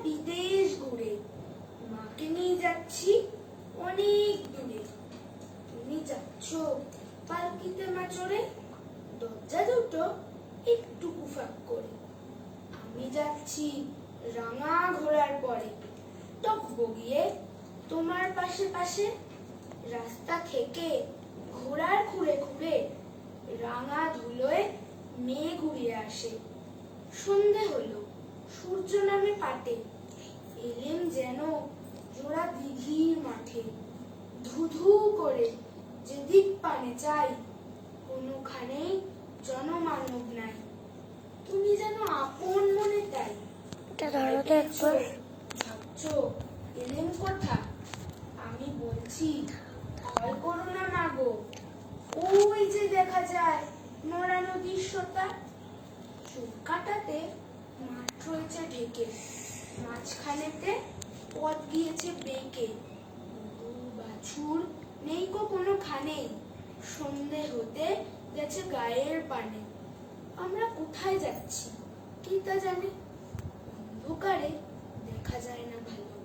বিদেশ ঘুরে, মাকে নিয়ে যাচ্ছি অনেক দূরে। তুমি যাচ্ছ পালকিতে মা চড়ে, দরজা দুটো একটু ফাঁক করে। আমি যাচ্ছি রাঙা ঘোড়ার পরে, টকবগিয়ে তোমার পাশে পাশে। রাস্তা থেকে ঘোড়ার খুঁড়ে খুঁড়ে রাঙা ধুলোয় মেঘ উড়িয়ে আসে। সন্ধে হলো, সূর্য নামে পাটে, এলেম যেন জোড়া দিঘির মাঠে। ধুধু করে যেদিক পানে চাই, কোনোখানেই জনমানব নাই। তুমি যেন আপন মনে তাই। ভাবছো এলেম কোথা? আমি বলছি ভয় করো না মাগো, ওই যে দেখা যায় মরা নদীর সোতা। চুল কাটাতে মাঠ রয়েছে ঢেকে, মাঝখানেতে পথ গিয়েছে বেঁকে। গরু বাছুর নেই কো কোনোখানেই, সন্ধে হতে গেছে গায়ের পানে। আমরা কোথায় যাচ্ছি কি তা জানি, অন্ধকারে দেখা যায় না ভালো।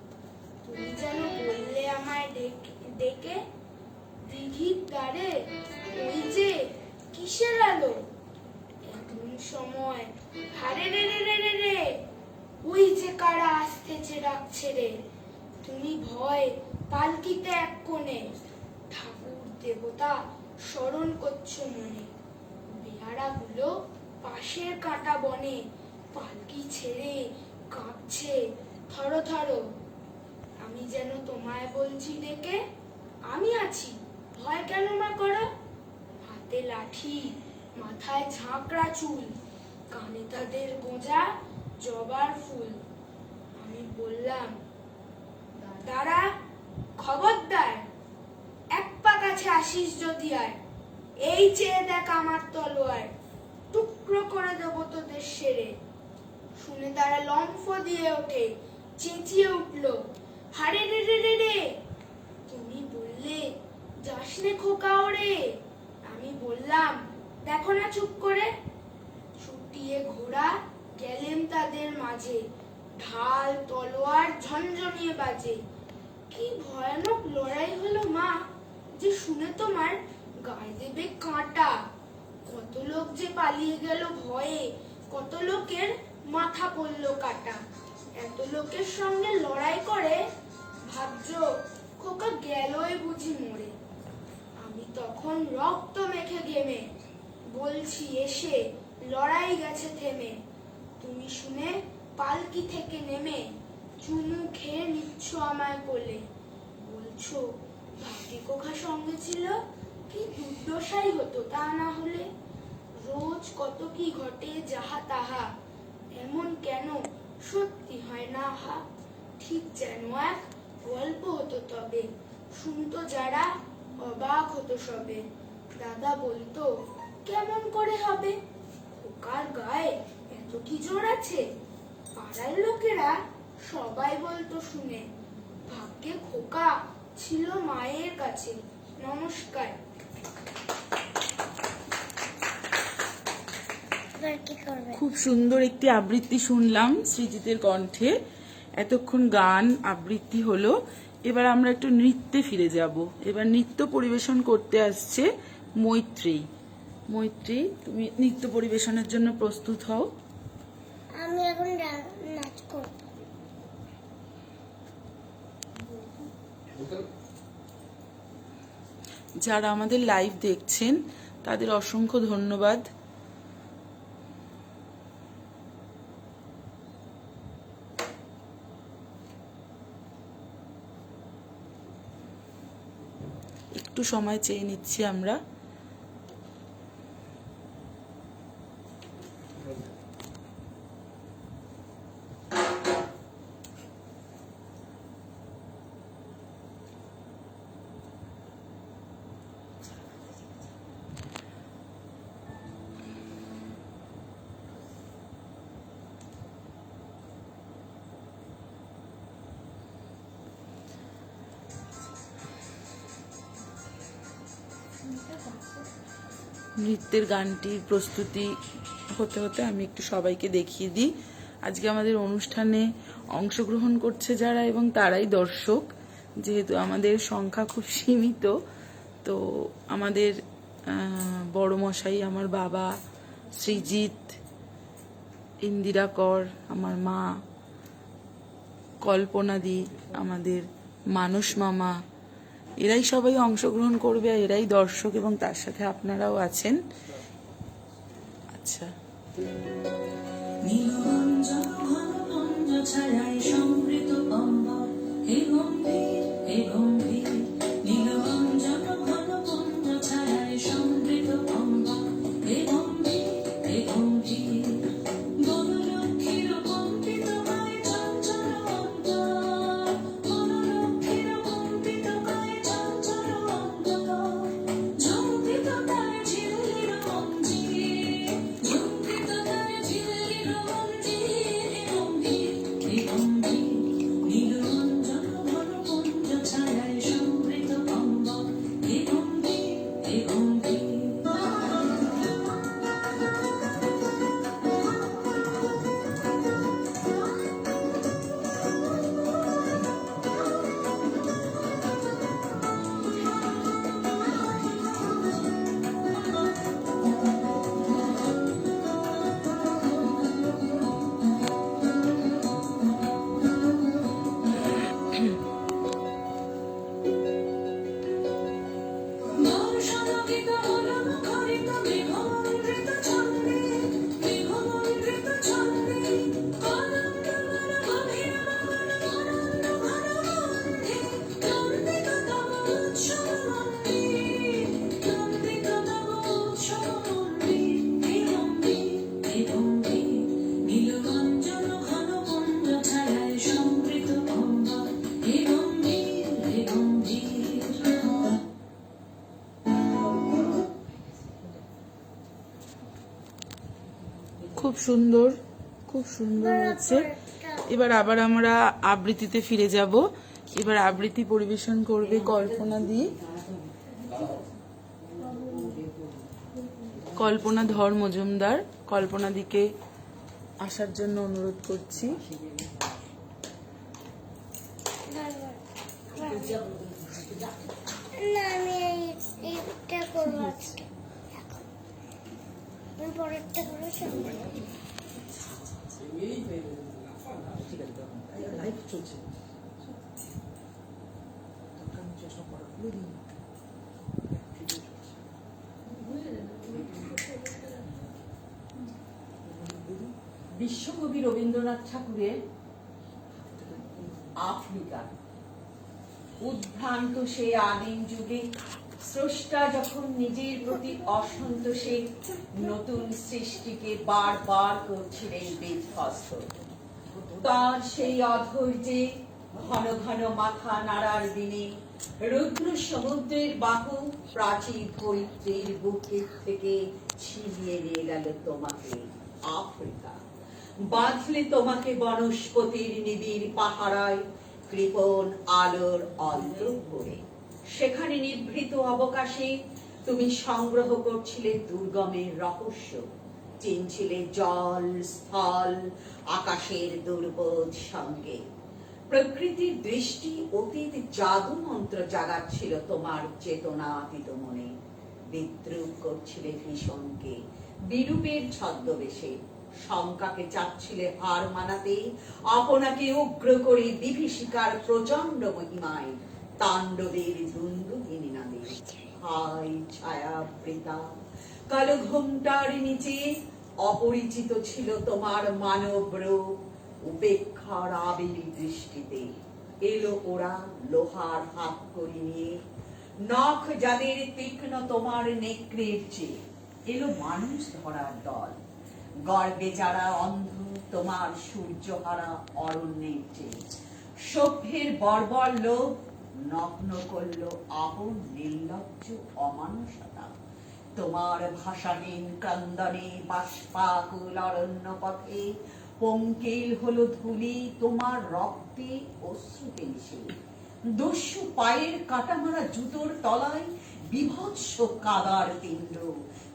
তুমি যেন বললে আমায় ডেকে, দিঘির ধারে ওই যে কিসের আলো? এমন সময় হারে রে রে রে রে রে, ওই যে কারা আসতেছে ডাকছে রে। তুমি ভয় পালকিতে এক কোণে, ঠাকুর দেবতা স্মরণ করছো মনে। বেহারাগুলো পাশের কাঁটা বনে, পালকি ছেড়ে কাঁপছে থর থর। আমি যেন তোমায় বলছি ডেকে, আমি আছি, ভয় কেন মা করো? হাতে লাঠি, মাথায় ঝাঁকড়া চুল, কানে তাদের গোঁজা জবার ফুল। আমি বললাম দাঁড়া, খবরদার, এক পা কাছে আসিস যদি আর, এই চেয়ে দেখ আমার তলোয়ার, টুকরো করে দেবো তোদের সেরে। শুনে তারা লম্ফ দিয়ে ওঠে, চেঁচিয়ে উঠলো হারে রে রে রে রে। তুমি বললে যাস নে খোকা ওরে। আমি বললাম দেখো না চুপ করে। ছুটিয়ে ঘোড়া গেলেন তাদের মাঝে, ঢাল তলোয়ার ঝনঝনিয়ে বাজে। কি ভয়ানক লড়াই হলো মা, যে শুনে তোমার গায়ে দেবে কাঁটা। কত লোক যে পালিয়ে গেল ভয়ে, কত লোকের মাথা পড়লো কাটা। এত লোকের সঙ্গে লড়াই করে ভাবছো খোকা গেলই বুঝি মরে। আমি তখন রক্ত মেখে ঘেমে বলছি এসে লড়াই গেছে থেমে। তুমি শুনে পালকি থেকে নেমে চুমু খেয়ে নিচ্ছ আমায় কোলে। বলছো ভাগ্যে কোখা সঙ্গে ছিল, কি দুর্দশাই হতো তা না হলে। রোজ কত কি ঘটে যাহা তাহা, এমন কেন সত্যি হয় না হা। ঠিক যেন এক গল্প হতো তবে, শুনতো যারা অবাক হতো সবে। দাদা বলতো কেমন করে হবে, খোকার গায়ে এত কি জোর আছে। পাড়ার লোকেরা সবাই বলতো শুনে, ভাগ্যে খোকা ছিল মায়ের কাছে। নমস্কার। খুব সুন্দর একটি আবৃত্তি শুনলাম সৃজিতের কণ্ঠে। এতক্ষণ গান আবৃত্তি হলো, এবার আমরা একটু নৃত্যে ফিরে যাব। এবার নৃত্য পরিবেশন করতে আসছে মৈত্রী। মৈত্রী, তুমি নৃত্য পরিবেশনের জন্য প্রস্তুত হও। আমি এখন নাচ করব। যারা আমাদের লাইভ দেখছেন তাদের অসংখ্য ধন্যবাদ। একটু সময় চেয়ে নিচ্ছি আমরা। নৃত্যের গানটির প্রস্তুতি হতে হতে আমি একটু সবাইকে দেখিয়ে দিই। আজকে আমাদের অনুষ্ঠানে অংশগ্রহণ করছে যারা এবং তারাই দর্শক, যেহেতু আমাদের সংখ্যা খুব সীমিত। তো আমাদের বড় মশাই, আমার বাবা, সৃজিত, ইন্দিরা কর, আমার মা, কল্পনাদি, আমাদের মানস মামা, এরাই সবাই অংশগ্রহণ করবে, এরাই দর্শক এবং তার সাথে আপনারাও আছেন। আচ্ছা, নীলরঞ্জন ঘন মঞ্জ ছায়ায় সমৃত কম্বল, হে গম্ভীর হে গম্ভীর, নীলরঞ্জন ঘন মঞ্জ ছায়ায় সমৃত কম্বল, হে গম্ভীর হে গম্ভীর, বনলক্ষ্মীর কম্পিত হয় চঞ্চল অন্তর, বনলক্ষ্মীর কম্পিত হয় চঞ্চল অন্তর, ঝঙ্কৃত তার ঝিল্লির মঞ্জির, ঝঙ্কৃত তার ঝিল্লির মঞ্জির, হে গম্ভীর হে গম্ভীর, নীলরঞ্জন ঘন মঞ্জ ছায়ায় সমৃত কম্বল, হে গম্ভীর হে গম্ভীর। দর্শনগীত অলঙ্করিত মেঘমন্ডিত ছন্দে, মেঘমন্ডিত ছন্দে, কদম্ববন গভীর বাগান অনন্ত ঘন গন্ধে, নন্দিত তব উৎসব মন্দির, নন্দিত তব উৎসব মন্দির, হে গম্ভীর হে গম্ভীর, নীলরঞ্জন ঘন মঞ্জ ছায়ায় সমৃত কম্বল, হে গম্ভীর হে গম্ভীর। খুব সুন্দর, খুব সুন্দর হয়েছে। এবার আবার আমরা আবৃত্তিতে ফিরে যাব। এবার আবৃত্তি পরিবেশন করবে কল্পনা দি, কল্পনা ধর মজুমদার। কল্পনা দিকে আসার জন্য অনুরোধ করছি। না, আমি এইটা করবো আজকে। আমি পরেরটা করে সামনে বিশ্বকবি রবীন্দ্রনাথ ঠাকুরের আফ্রিকা, উদ্ভ্রান্ত সে আদিম যুগে স্রষ্টা যখন নিজের প্রতি অসন্তোষে নতুন সৃষ্টিকে বারবার করছিলেন বিধ্বস্ত, তার সেই অধৈর্যে ঘন ঘন মাথা নাড়ার দিনে রুদ্র সমুদ্রের বাহু প্রাচীর ধরিত্রীর বুকের থেকে ছিনিয়ে নিয়ে গেল তোমাকে আফ্রিকা, বাঁধলে তোমাকে বনস্পতির নিবিড় পাহারায় কৃপণ আলোর অন্তঃপুরে। সেখানে নিভৃত অবকাশে তুমি সংগ্রহ করছিলে দুর্গমের রহস্য, চিনছিলে জল স্থল আকাশের দুর্বোধ সঙ্গে। প্রকৃতির দৃষ্টি অতীত জাদু মন্ত্র জাগাচ্ছিল তোমার চেতনাতীত মনে। বিদ্রুপ করছিলে ভীষণকে বিরূপের ছদ্মবেশে, শঙ্কাকে চাচ্ছিলে হার মানাতে, আপনাকে উগ্র করে বিভীষিকার প্রচন্ড মহিমায় তাণ্ডবের দুন্দুভিনী নাদে। হায় ছায়াবৃতা, কালো ঘোমটার নিচে অপরিচিত ছিল তোমার মানব রূপ। উপেক্ষার আবেলি দৃষ্টিতে এলো ওরা লোহার হাত করি নিয়ে, নখ যাদের তীক্ষ্ণ তোমার নেকড়ের চেয়ে। এলো মানুষ ধরার দল, গর্বে যারা অন্ধ তোমার সূর্যহারা অরণ্যের চেয়ে। সভ্যের বর্বর লোভ নগ্ন করল আপন নির্লজ্জ অমানুষতা। তোমার ভাষাহীন ক্রন্দনে বাষ্পাকুল অরণ্য পথে পঙ্কিল হলো ধুলি তোমার রক্তে অশ্রুতে মিশে। দস্যু পায়ের কাটামারা জুতোর তলায় বিভৎস কাদার পিণ্ড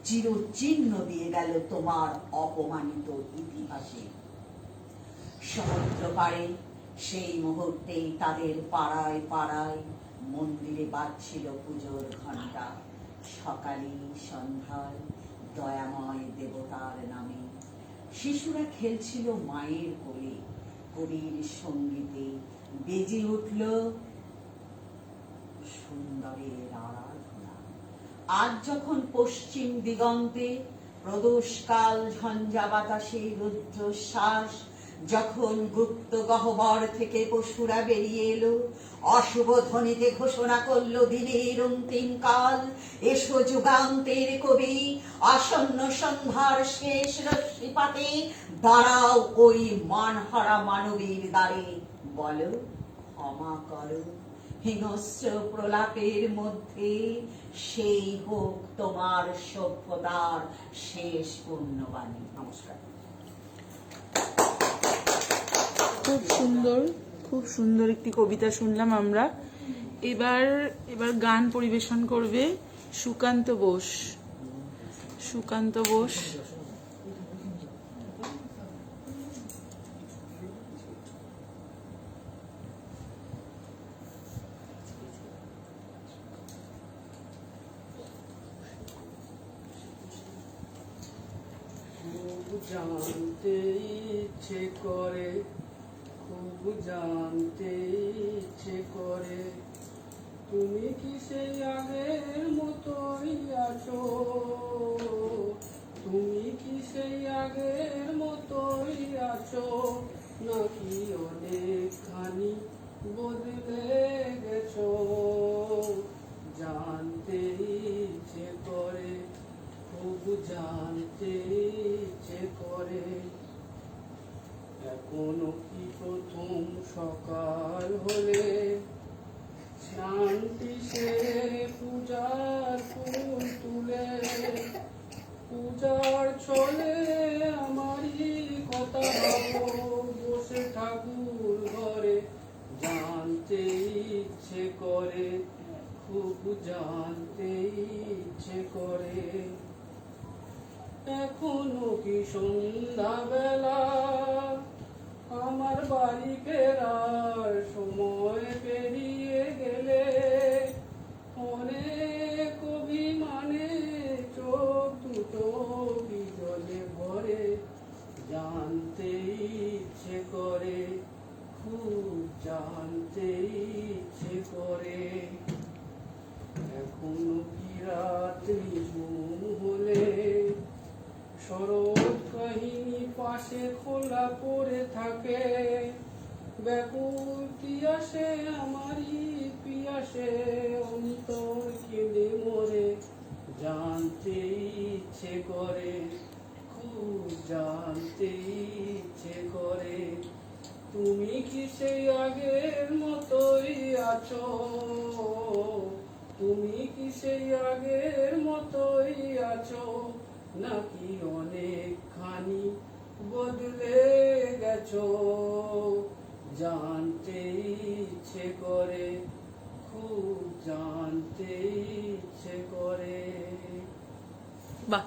চিরচিহ্ন দিয়ে গেল তোমার অপমানিত ইতিহাসে। সমুদ্র পাড়ে সেই মুহূর্তেই তাদের পাড়ায় পাড়ায় মন্দিরে বাজছিল পুজোর ঘণ্টা। সকালে সন্ধ্যায় দয়াময় দেবতার নামে শিশুরা খেলছিল মায়ের কোলে। কবির সঙ্গীতে বেজে উঠল সুন্দরের আরাধনা। আজ যখন পশ্চিম দিগন্তে প্রদোষকাল ঝঞ্ঝা বাতাসে রুদ্রশ্বাস, যখন গুপ্ত গহ্বর থেকে পশুরা বেরিয়ে এলো, অশুভ ধ্বনিতে ঘোষণা করলো দিনের অন্তিম কাল। এসো যুগান্তের কবি, আসন্ন সন্ধ্যার শেষ রশ্মিপাতে দাঁড়াও ওই মানহারা মানবীর দ্বারে, বলো ক্ষমা করো। হিংস্র প্রলাপের মধ্যে সেই হোক তোমার সভ্যতার শেষ পুণ্যবাণী। নমস্কার। খুব সুন্দর একটি কবিতা শুনলাম আমরা। এবার গান পরিবেশন করবে সুকান্ত বোস। জানতে ইচ্ছে করে, খুব জানতে ইচ্ছে করে, তুমি কি সেই আগের মতোই আছো? তুমি কি সেই আগের মতোই আছো, নাকি অনেকখানি বদলে গেছো? জানতে ইচ্ছে করে, খুব জানতে ইচ্ছে করে, এখনো কি প্রথম সকাল হলে শান্তি সেরে পূজার ফুল তুলে, পূজার ছলে আমারই কথা ভাবো বসে ঠাকুর ঘরে? জানতে ইচ্ছে করে, খুব জানতে ইচ্ছে করে, এখনো কি সন্ধ্যাবেলা আমার বাড়ি ফেরার সময় পেরিয়ে গেলে? অনেক অভিমানে চোখ দুটো কি জলে ভরে? জানতে ইচ্ছে করে, খুব জানতে ইচ্ছে করে, এখনো কি রাত্রি ঘুম হলে শরৎ কাহিনী পাশে খোলা পড়ে থাকে? ব্যাকুল পিয়াসে আমারই পিয়াসে অন্তর কেঁদে মরে? জানতে ইচ্ছে করে, খুব জানতে ইচ্ছে করে, তুমি কি সেই আগের মতোই আছো? তুমি কি সেই আগের মতোই আছো, নাকি অনেকখানি বদলে গেছো? জানতে ইচ্ছে করে, খুব জানতে ইচ্ছে করে। বাহ,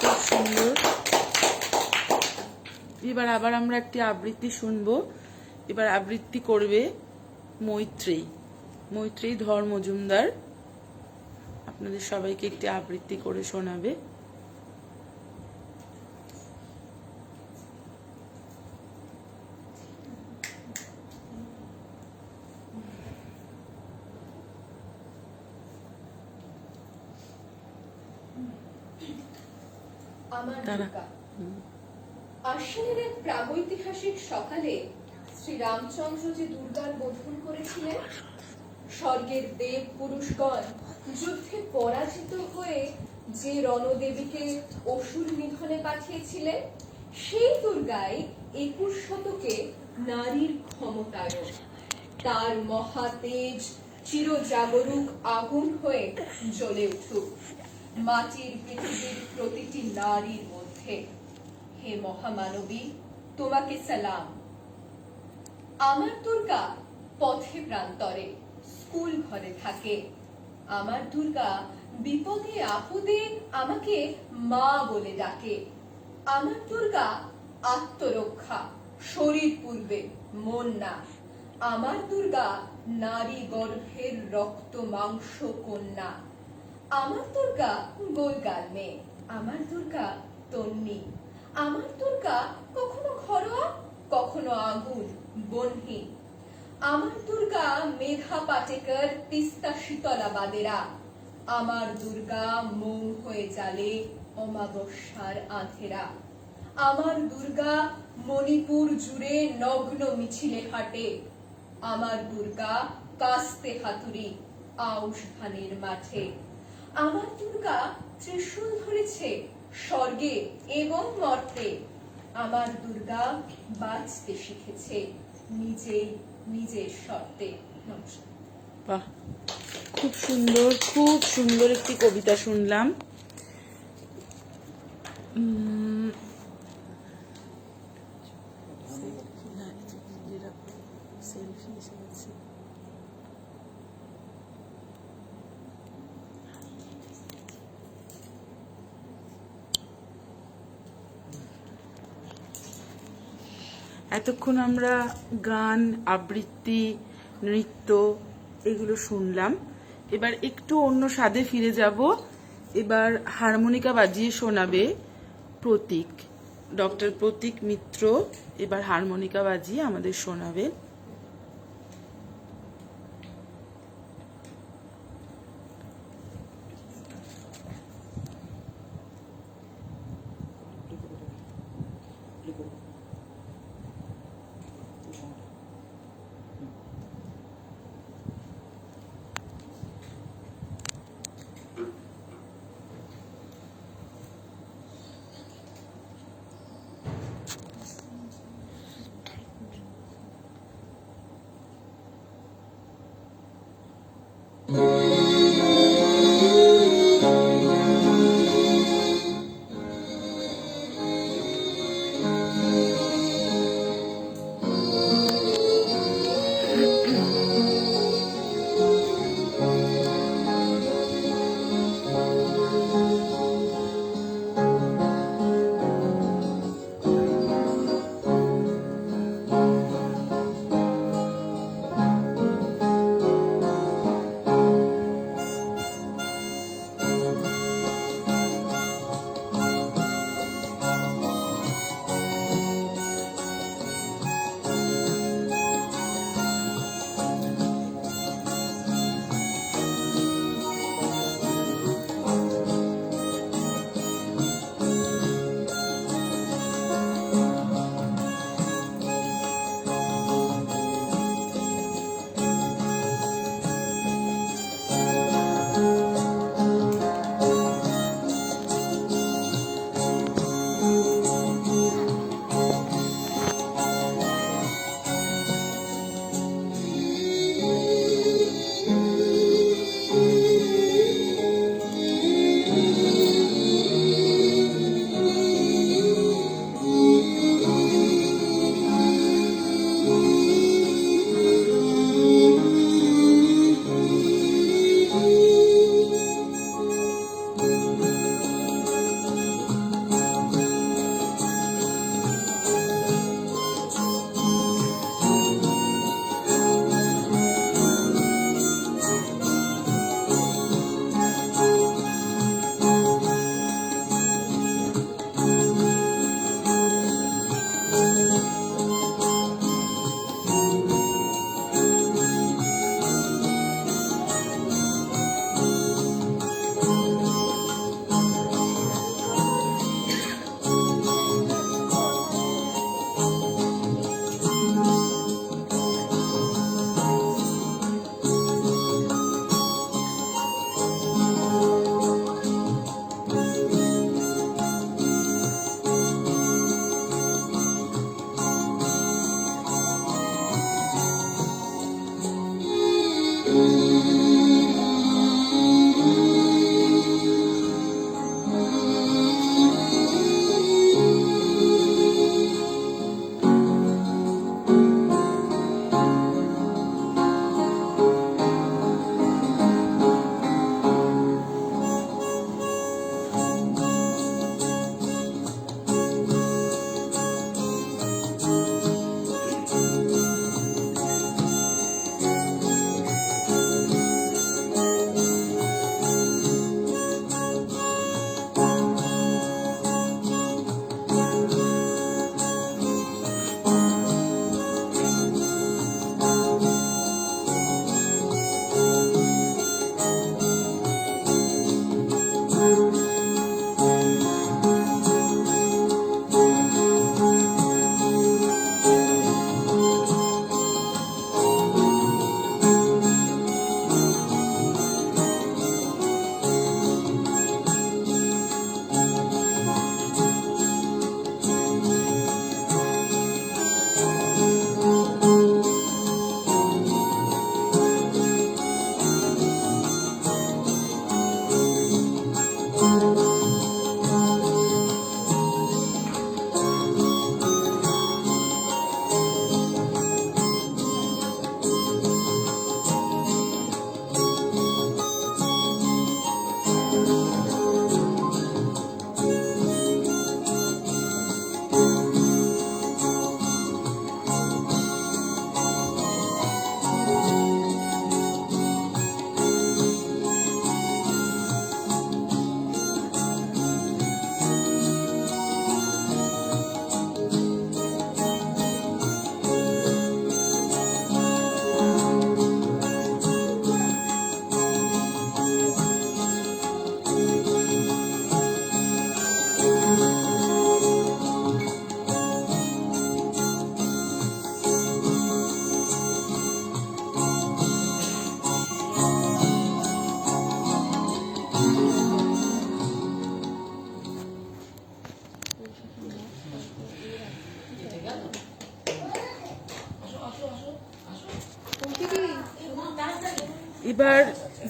খুব সুন্দর। এবার আবার আমরা একটি আবৃত্তি শুনবো। এবার আবৃত্তি করবে মৈত্রেয়ী ধর মজুমদার। আপনাদের সবাইকে একটি আবৃত্তি করে শোনাবে। আমার তারা দুর্গা। আশ্বিনের এক প্রাগৈতিহাসিক সকালে শ্রীরামচন্দ্র যে দুর্গার বোধন করেছিলেন, স্বর্গের দেব পুরুষগণ যুদ্ধে পরাজিত হয়ে যে রণদেবীকে অসুর নিধনে পাঠিয়েছিলেন, সেই দুর্গাই 21 শতকে নারীর ক্ষমতায়ন। তার মহাতেজ চিরজাগরুক আগুন হয়ে জ্বলে উঠুক মাটির পৃথিবীর প্রতিটি নারীর মধ্যে। হে মহামানবী, তোমাকে সালাম। আমার দুর্গা পথে প্রান্তরে স্কুল ঘরে থাকে। আমার দুর্গা বিপদে আপদে আমাকে মা বলে ডাকে। আমার দুর্গা আত্মরক্ষা শরীর পূর্বে, মন না। আমার দুর্গা নারী গর্ভের রক্ত মাংস কন্যা। আমার দুর্গা গোলগাল মেয়ে, আমার দুর্গা তন্নি। আমার দুর্গা কখনো ঘরোয়া, কখনো আগুন, বনহীন। আমার দুর্গা মেধা পাটেকর, তিস্তা শীতলা বাদেরা। আমার দুর্গা মৌন হয়ে জালে অমাবস্যার আধেরা। আমার দুর্গা মণিপুর জুড়ে নগ্ন মিছিলে হাঁটে। আমার দুর্গা কাস্তে হাতুড়ি আউশ ধানের মাঠে। আমার দুর্গা ত্রিশূল ধরেছে স্বর্গে এবং মর্তে। আমার দুর্গা বাঁচতে শিখেছে নিজেই নিজের শর্তে। নমস্কার। বাহ, খুব সুন্দর একটি কবিতা শুনলাম। এতক্ষণ আমরা গান, আবৃত্তি, নৃত্য এগুলো শুনলাম। এবার একটু অন্য স্বাদে ফিরে যাব। এবার হারমোনিকা বাজিয়ে শোনাবে প্রতীক, ডক্টর প্রতীক মিত্র। এবার হারমোনিকা বাজিয়ে আমাদের শোনাবে। এবার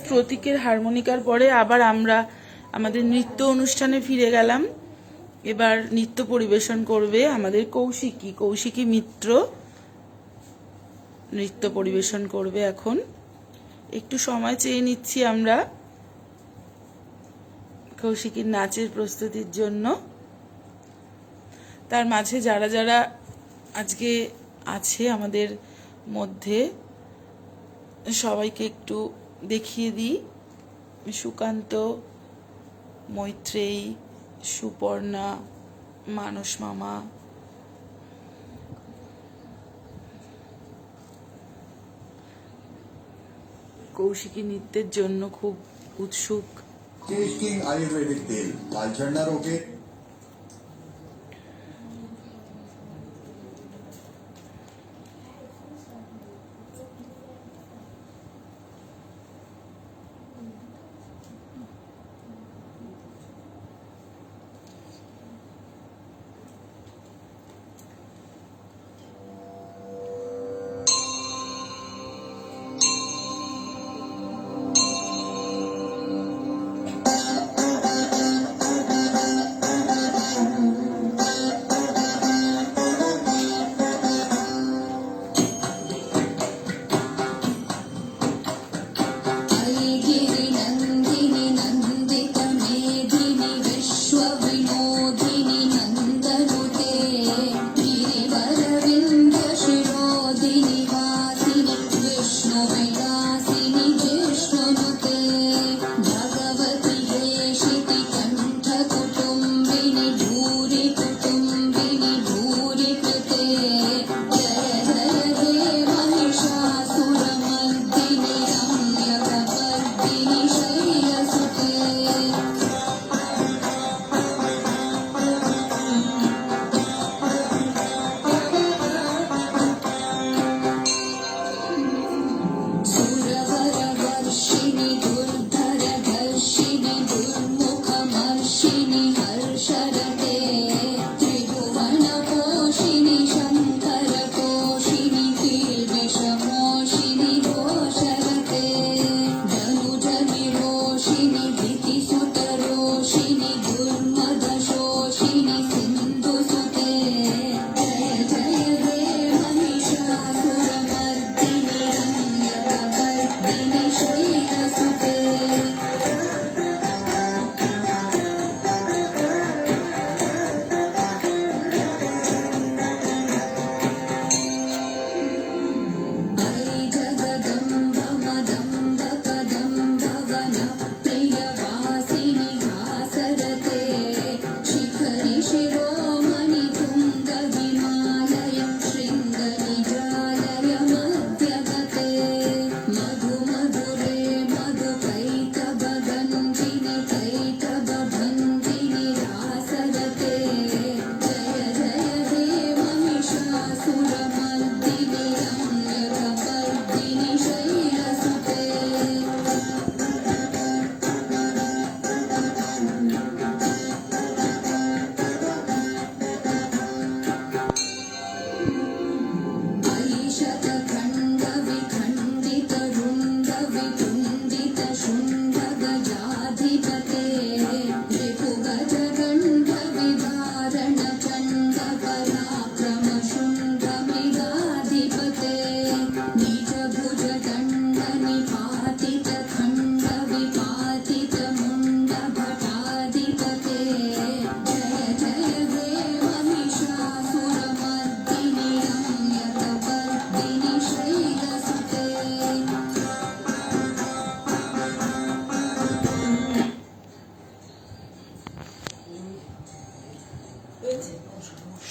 প্রতীকের হারমোনিকার পরে আবার আমরা আমাদের নৃত্য অনুষ্ঠানে ফিরে গেলাম। এবার নৃত্য পরিবেশন করবে আমাদের কৌশিকী মিত্র নৃত্য পরিবেশন করবে। এখন একটু সময় চেয়ে নিচ্ছি আমরা কৌশিকীর নাচের প্রস্তুতির জন্য। তার মাঝে যারা যারা আজকে আছে আমাদের মধ্যে সবাইকে একটু দেখিয়ে দিই। সুকান্ত, মৈত্রেয়ী, সুপর্ণা, মানস মামা, কৌশিকী নৃত্যের জন্য খুব উৎসুক। কিং আয়ুর্বেদিক তেল লাল ঝান্ডা রোগে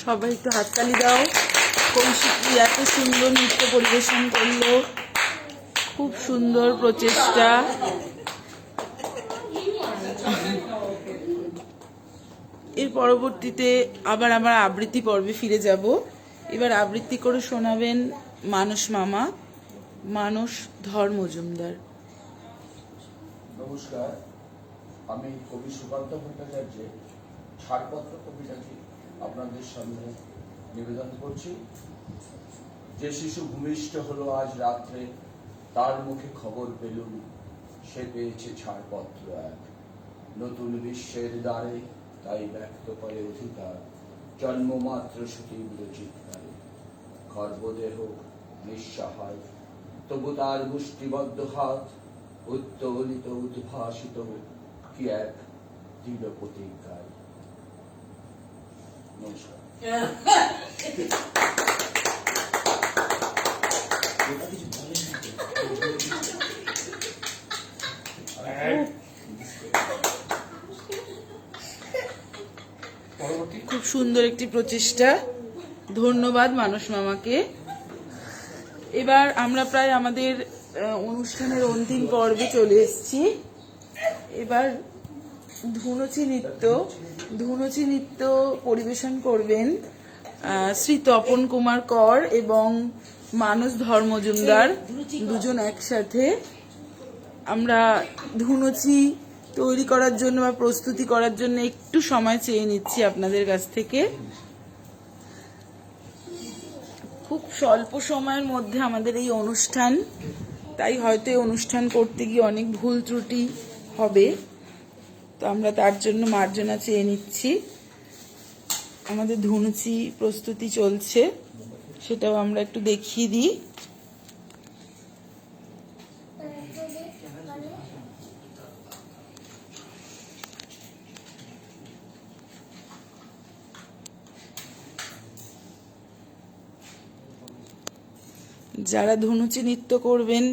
সবাই একটু হাততালি দাও। কৌশিকী এত সুন্দর নৃত্য পরিবেশন করলো, খুব সুন্দর প্রচেষ্টা। এর পরবর্তীতে আবার আমরা আবৃত্তি পর্বে ফিরে যাব। এবার আবৃত্তি করে শোনাবেন মানস মামা, মানস ধর মজুমদার। নমস্কার, আমি কবি সুকান্ত ভট্টাচার্যের ছাড়পত্র কবিতাটি আপনাদের সামনে নিবেদন করছি। যে শিশু ভূমিষ্ঠ হলো আজ রাত্রে, তার মুখে খবর পেলুম সে পেয়েছে ছাড়পত্র এক। নতুন বিশ্বের দ্বারে তাই ব্যক্ত করে অধিকার, জন্মমাত্র সুতীব্র চিৎকারে। গর্ভদেহ নিঃসহায়, তবু তার মুষ্টিবদ্ধ হাত উত্তোলিত উদ্ভাসিত কি এক দৃঢ় প্রতিজ্ঞায়। নমস্কার। খুব সুন্দর একটি প্রচেষ্টা, ধন্যবাদ মানস মামাকে। এবার আমরা প্রায় আমাদের অনুষ্ঠানের অন্তিম পর্বে চলে এসেছি। এবার ধুনুচি নৃত্য পরিবেশন করবেন শ্রী তপন কুমার কর এবং মানস ধর্মজুমদার, দুজন একসাথে। আমরা ধুনুচি তৈরি করার জন্য বা প্রস্তুতি করার জন্য একটু সময় চেয়ে নিচ্ছি আপনাদের কাছ থেকে। খুব স্বল্প সময়ের মধ্যে আমাদের এই অনুষ্ঠান, তাই হয়তো এই অনুষ্ঠান করতে গিয়ে অনেক ভুল ত্রুটি হবে, তো আমরা তার জন্য মার্জনা চেয়ে নিচ্ছি। আমাদের ধুনুচি প্রস্তুতি চলছে, সেটাও আমরা একটু দেখিয়ে দিই। যারা ধুনুচি নৃত্য করবেন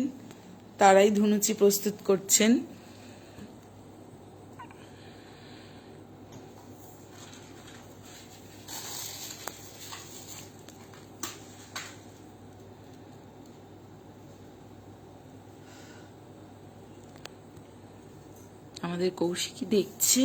তারাই ধুনুচি প্রস্তুত করছেন। আমাদের কৌশিকী দেখছে।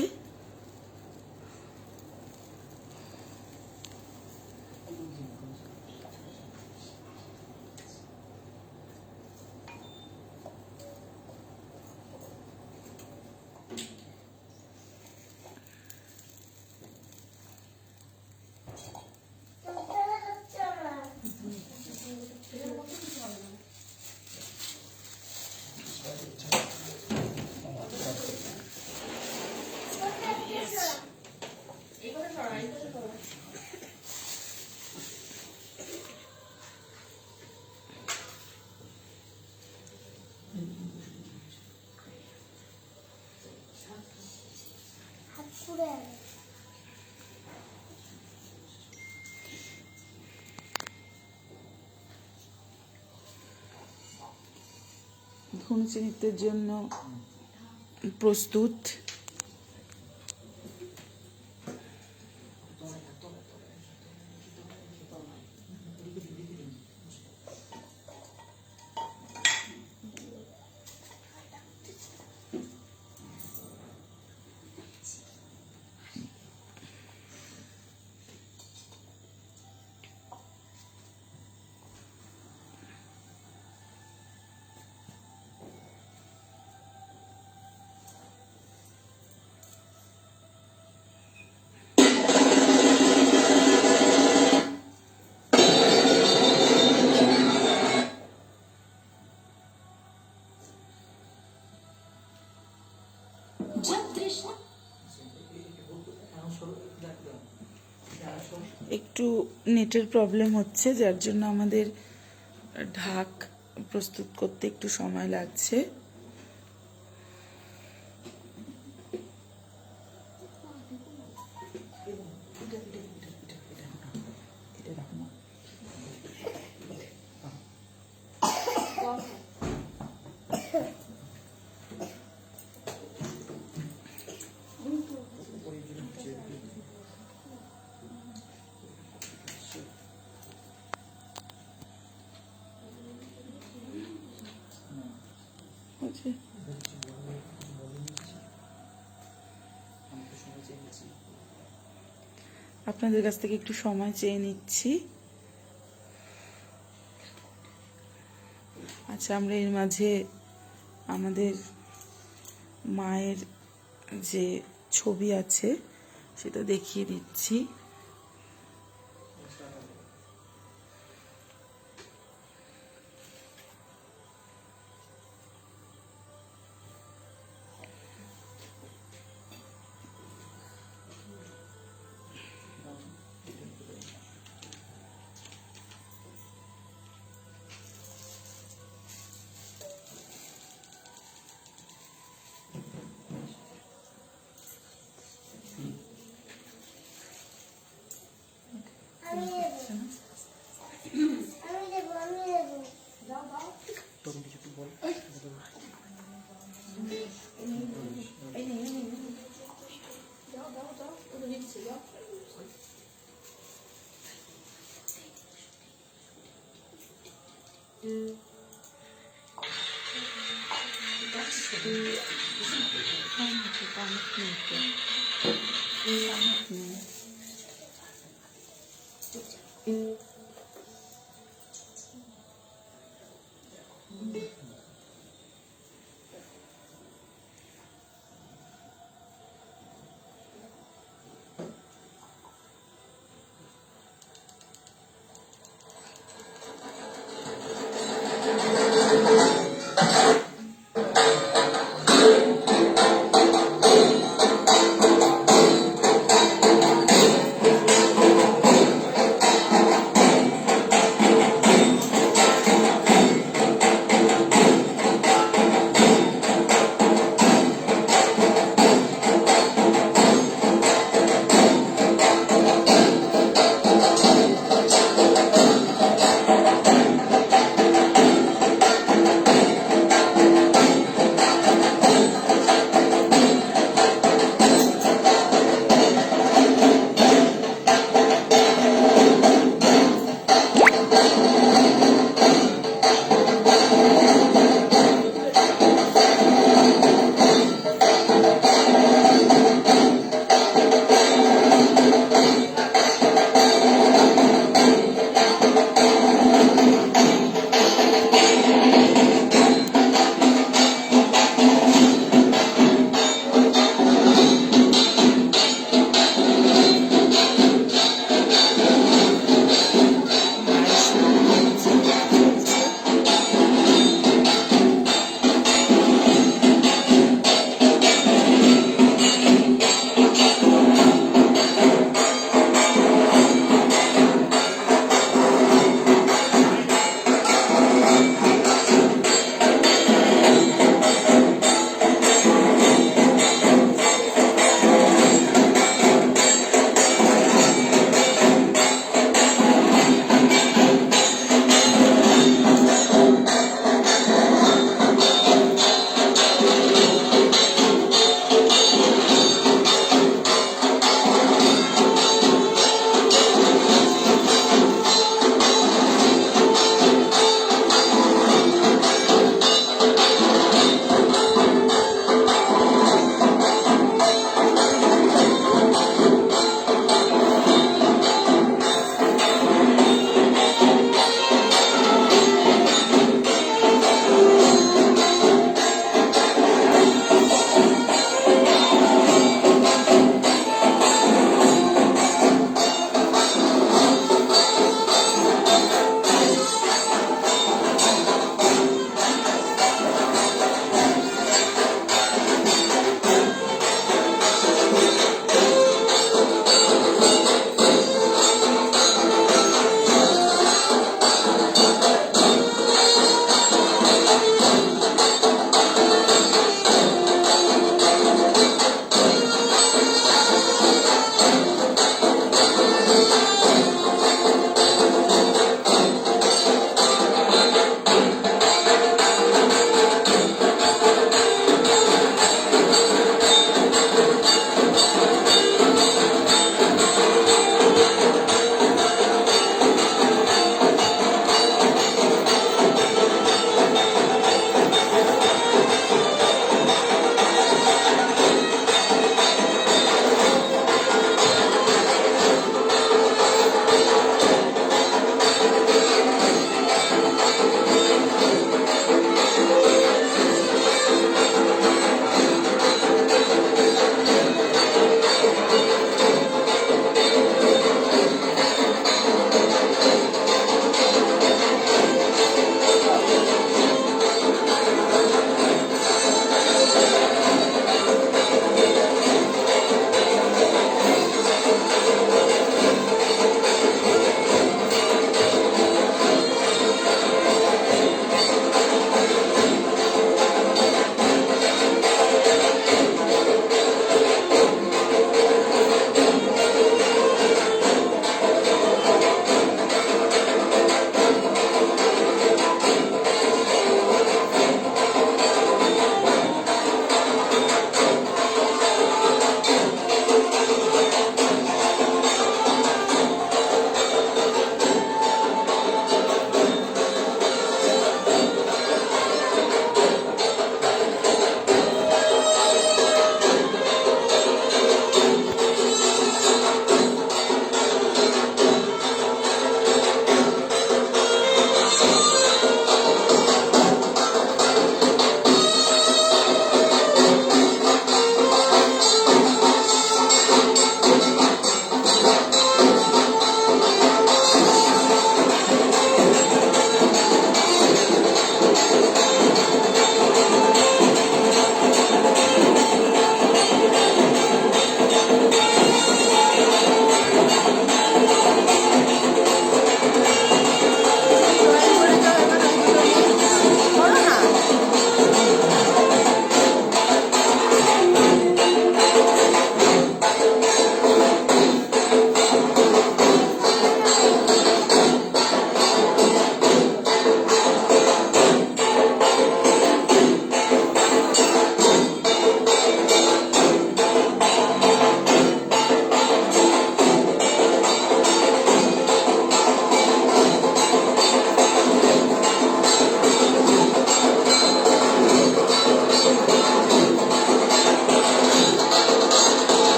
ধুনুচি নৃত্যের জন্য প্রস্তুত। একটু নেটের প্রবলেম হচ্ছে, যার জন্য আমাদের ঢাক প্রস্তুত করতে একটু সময় লাগছে। আপনাদের কাছ থেকে একটু সময় চেয়ে নিচ্ছি। আচ্ছা, আমরা এর মাঝে আমাদের মায়ের যে ছবি আছে সেটা দেখিয়ে দিচ্ছি। দাও দাও দাও দাও দাও ওটা দিচ্ছি দাও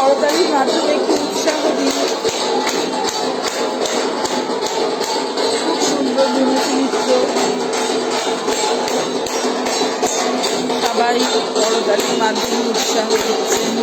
করতালির মাধ্যমে একটু উৎসাহ দিই। খুব সুন্দর ধুনুচি নৃত্য, সবাই করতালির মাধ্যমে উৎসাহ দিচ্ছেন।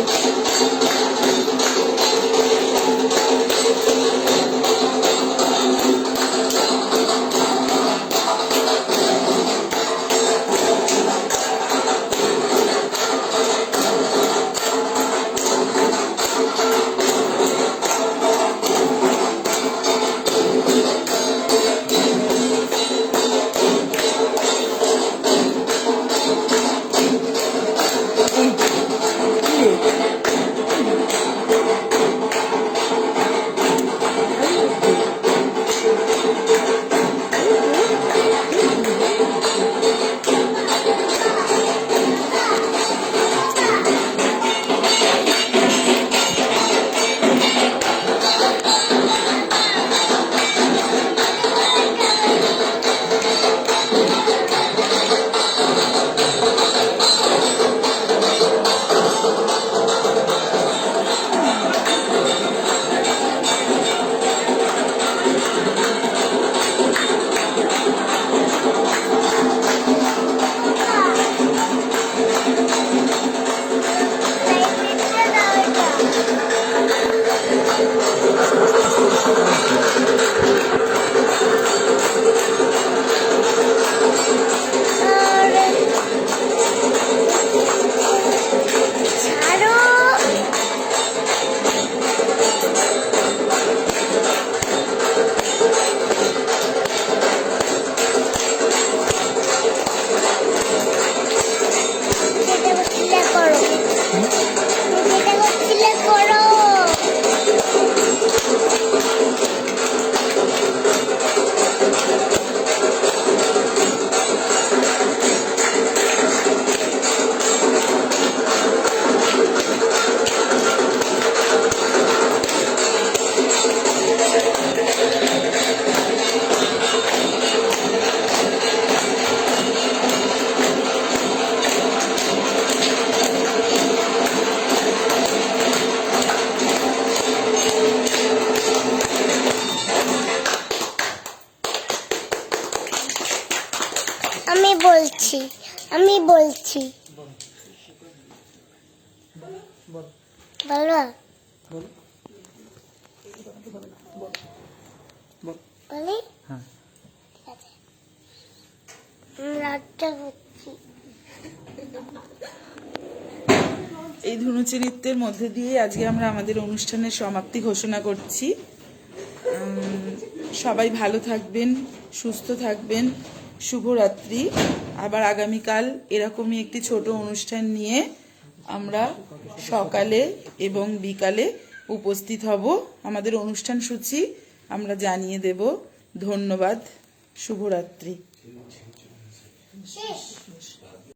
আমি বলছি বলো বলি রাতটা হচ্ছি। এই ধুনুচি নৃত্যের মধ্যে দিয়ে আজকে আমরা আমাদের অনুষ্ঠানের সমাপ্তি ঘোষণা করছি। সবাই ভালো থাকবেন, সুস্থ থাকবেন, শুভরাত্রি। আবার আগামীকাল এরকমই একটি ছোট অনুষ্ঠান নিয়ে আমরা সকালে এবং বিকালে উপস্থিত হব। আমাদের অনুষ্ঠান সূচি আমরা জানিয়ে দেব। ধন্যবাদ, শুভরাত্রি। শেষ।